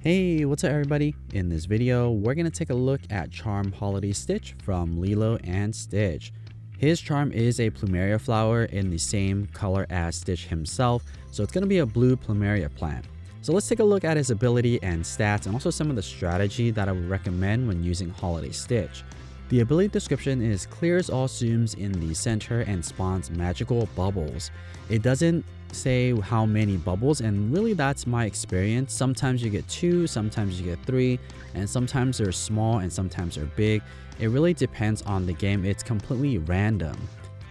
Hey, what's up everybody? In this video, we're going to take a look at Charm Holiday Stitch from Lilo and Stitch. His charm is a plumeria flower in the same color as Stitch himself, so it's going to be a blue plumeria plant. So let's take a look at his ability and stats and also some of the strategy that I would recommend when using Holiday Stitch. The ability description is clears all Tsums in the center and spawns magical bubbles. It doesn't say how many bubbles, and really that's my experience. Sometimes you get 2, sometimes you get 3, and sometimes they're small and sometimes they're big. It really depends on the game. It's completely random.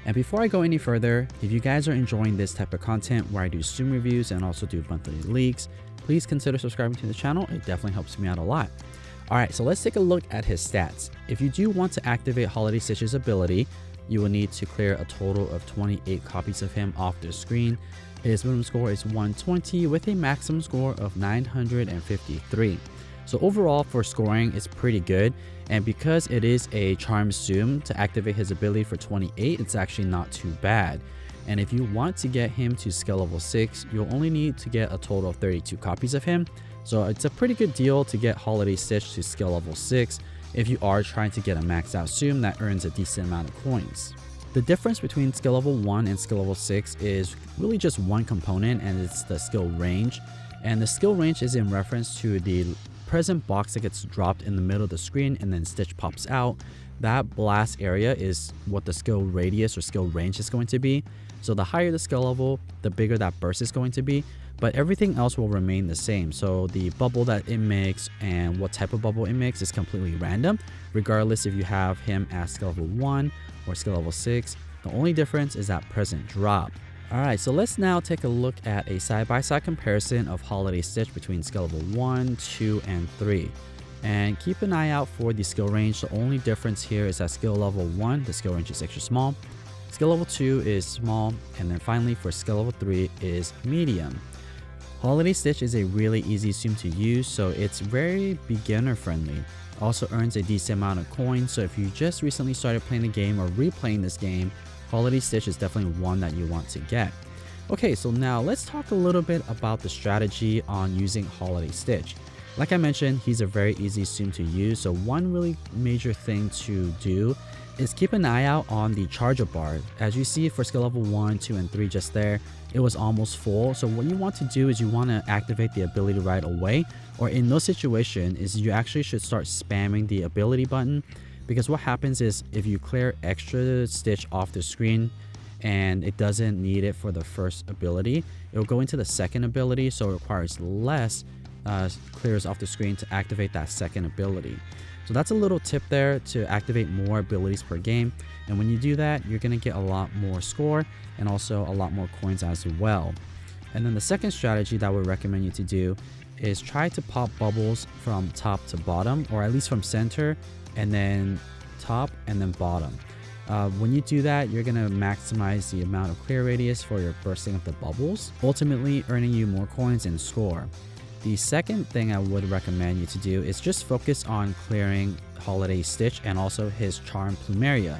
And before I go any further, if you guys are enjoying this type of content where I do Tsum reviews and also do monthly leaks, please consider subscribing to the channel. It definitely helps me out a lot. Alright, so let's take a look at his stats. If you do want to activate Holiday Stitch's ability, you will need to clear a total of 28 copies of him off the screen. His minimum score is 120 with a maximum score of 953. So overall for scoring, it's pretty good. And because it is a Charm Tsum, to activate his ability for 28, it's actually not too bad. And if you want to get him to skill level 6, you'll only need to get a total of 32 copies of him. So it's a pretty good deal to get Holiday Stitch to skill level 6 if you are trying to get a maxed out Tsum that earns a decent amount of coins. The difference between skill level 1 and skill level 6 is really just one component, and it's the skill range. And the skill range is in reference to the present box that gets dropped in the middle of the screen and then Stitch pops out. That blast area is what the skill radius or skill range is going to be. So the higher the skill level, the bigger that burst is going to be, but everything else will remain the same. So the bubble that it makes and what type of bubble it makes is completely random, regardless if you have him at skill level 1 or skill level 6. The only difference is that present drop. Alright, so let's now take a look at a side-by-side comparison of Holiday Stitch between skill level 1, 2, and 3. And keep an eye out for the skill range. The only difference here is that skill level 1, the skill range is extra small. Skill level 2 is small, and then finally for skill level 3 is medium. Holiday Stitch is a really easy Tsum to use, so it's very beginner friendly. Also earns a decent amount of coins, so if you just recently started playing the game or replaying this game, Holiday Stitch is definitely one that you want to get. Okay, so now let's talk a little bit about the strategy on using Holiday Stitch. Like I mentioned, he's a very easy Tsum to use, so one really major thing to do is keep an eye out on the charger bar. As you see for skill level 1, 2, and 3 just there, it was almost full. So what you want to do is you want to activate the ability right away, or in no situation is you actually should start spamming the ability button, because what happens is if you clear extra Stitch off the screen and it doesn't need it for the first ability, it will go into the second ability, so it requires less clears off the screen to activate that second ability. So that's a little tip there to activate more abilities per game, and when you do that, you're going to get a lot more score and also a lot more coins as well. And then the second strategy that I would recommend you to do is try to pop bubbles from top to bottom, or at least from center and then top and then bottom. When you do that, you're going to maximize the amount of clear radius for your bursting of the bubbles, ultimately earning you more coins and score. The second thing I would recommend you to do is just focus on clearing Holiday Stitch and also his Charm Plumeria.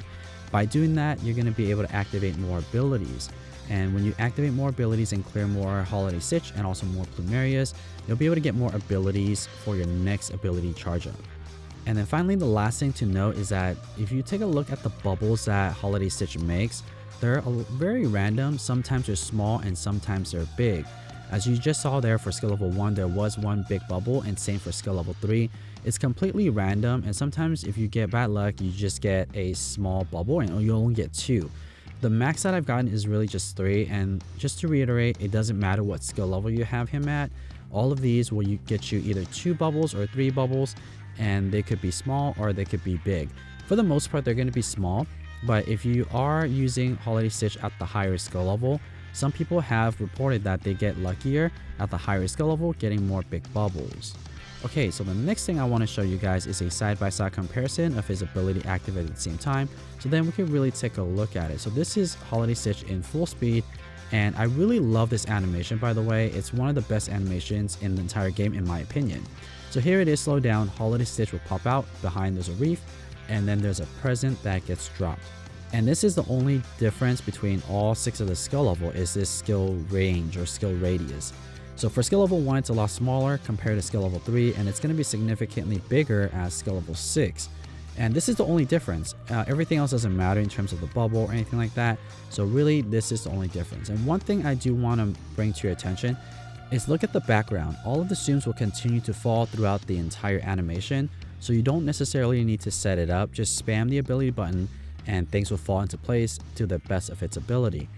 By doing that, you're going to be able to activate more abilities. And when you activate more abilities and clear more Holiday Stitch and also more Plumerias, you'll be able to get more abilities for your next ability charge up. And then finally, the last thing to note is that if you take a look at the bubbles that Holiday Stitch makes, they're very random. Sometimes they're small and sometimes they're big. As you just saw there for skill level 1, there was one big bubble, and same for skill level 3. It's completely random, and sometimes if you get bad luck, you just get a small bubble and you only get 2. The max that I've gotten is really just 3, and just to reiterate, it doesn't matter what skill level you have him at. All of these will get you either 2 bubbles or 3 bubbles, and they could be small or they could be big. For the most part, they're going to be small, but if you are using Holiday Stitch at the higher skill level, some people have reported that they get luckier at the higher skill level, getting more big bubbles. Okay, so the next thing I want to show you guys is a side-by-side comparison of his ability activated at the same time, so then we can really take a look at it. So this is Holiday Stitch in full speed, and I really love this animation, by the way. It's one of the best animations in the entire game in my opinion. So here it is slowed down. Holiday Stitch will pop out, behind there's a reef, and then there's a present that gets dropped. And this is the only difference between all 6 of the skill level, is this skill range or skill radius. So for skill level 1, it's a lot smaller compared to skill level 3, and it's going to be significantly bigger as skill level 6. And this is the only difference. Everything else doesn't matter in terms of the bubble or anything like that. So really, this is the only difference. And one thing I do want to bring to your attention is look at the background. All of the zooms will continue to fall throughout the entire animation. So you don't necessarily need to set it up. Just spam the ability button and things will fall into place to the best of its ability.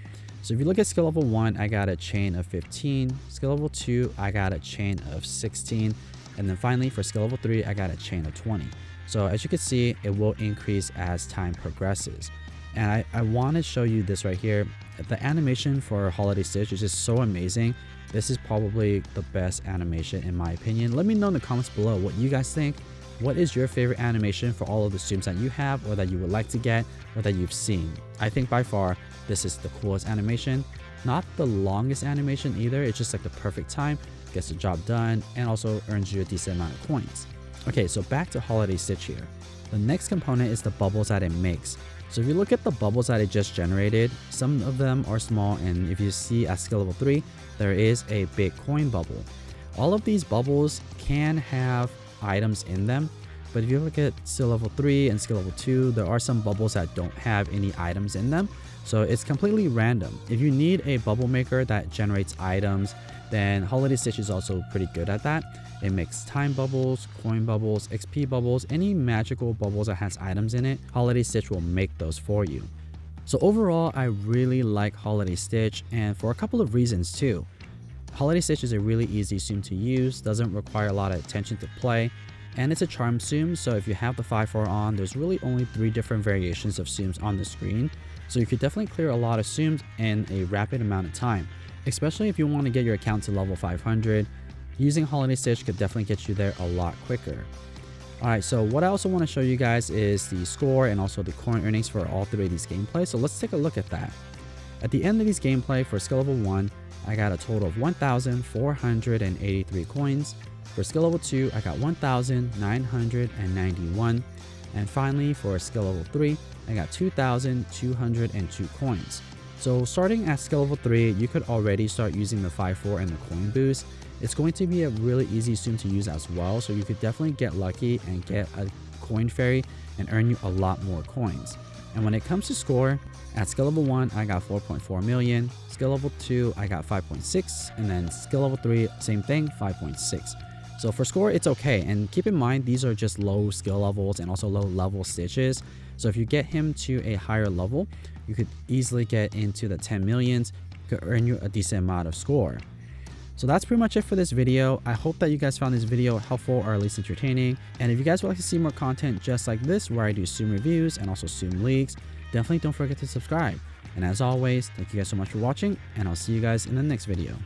So if you look at skill level 1, I got a chain of 15. Skill level 2, I got a chain of 16. And then finally for skill level 3, I got a chain of 20. So as you can see, it will increase as time progresses. And I want to show you this right here. The animation for Holiday Stitch is just so amazing. This is probably the best animation in my opinion. Let me know in the comments below what you guys think. What is your favorite animation for all of the zooms that you have or that you would like to get or that you've seen? I think by far this is the coolest animation. Not the longest animation either. It's just like the perfect time, gets the job done, and also earns you a decent amount of coins. Okay, so back to Holiday Stitch here. The next component is the bubbles that it makes. So if you look at the bubbles that it just generated, some of them are small, and if you see at skill level 3, there is a big coin bubble. All of these bubbles can have items in them, but if you look at skill level 3 and skill level 2, there are some bubbles that don't have any items in them. So it's completely random. If you need a bubble maker that generates items, then Holiday Stitch is also pretty good at that. It makes time bubbles, coin bubbles, XP bubbles, any magical bubbles that has items in it, Holiday Stitch will make those for you. So overall, I really like Holiday Stitch, and for a couple of reasons too. Holiday Stitch is a really easy zoom to use, doesn't require a lot of attention to play, and it's a charm zoom, so if you have the 5-4 on, there's really only 3 different variations of zooms on the screen. So you could definitely clear a lot of zooms in a rapid amount of time, especially if you want to get your account to level 500. Using Holiday Stitch could definitely get you there a lot quicker. Alright, so what I also want to show you guys is the score and also the coin earnings for all 3 of these gameplays. So let's take a look at that. At the end of these gameplay for skill level 1, I got a total of 1,483 coins. For skill level 2, I got 1,991. And finally for skill level 3, I got 2,202 coins. So starting at skill level 3, you could already start using the 5-4 and the coin boost. It's going to be a really easy zoom to use as well, so you could definitely get lucky and get a coin fairy and earn you a lot more coins. And when it comes to score, at skill level 1, I got 4.4 million, skill level 2, I got 5.6, and then skill level 3, same thing, 5.6. So for score, it's okay, and keep in mind these are just low skill levels and also low level stitches. So if you get him to a higher level, you could easily get into the 10 millions, could earn you a decent amount of score. So that's pretty much it for this video. I hope that you guys found this video helpful or at least entertaining. And if you guys would like to see more content just like this, where I do zoom reviews and also zoom leaks, definitely don't forget to subscribe. And as always, thank you guys so much for watching, and I'll see you guys in the next video.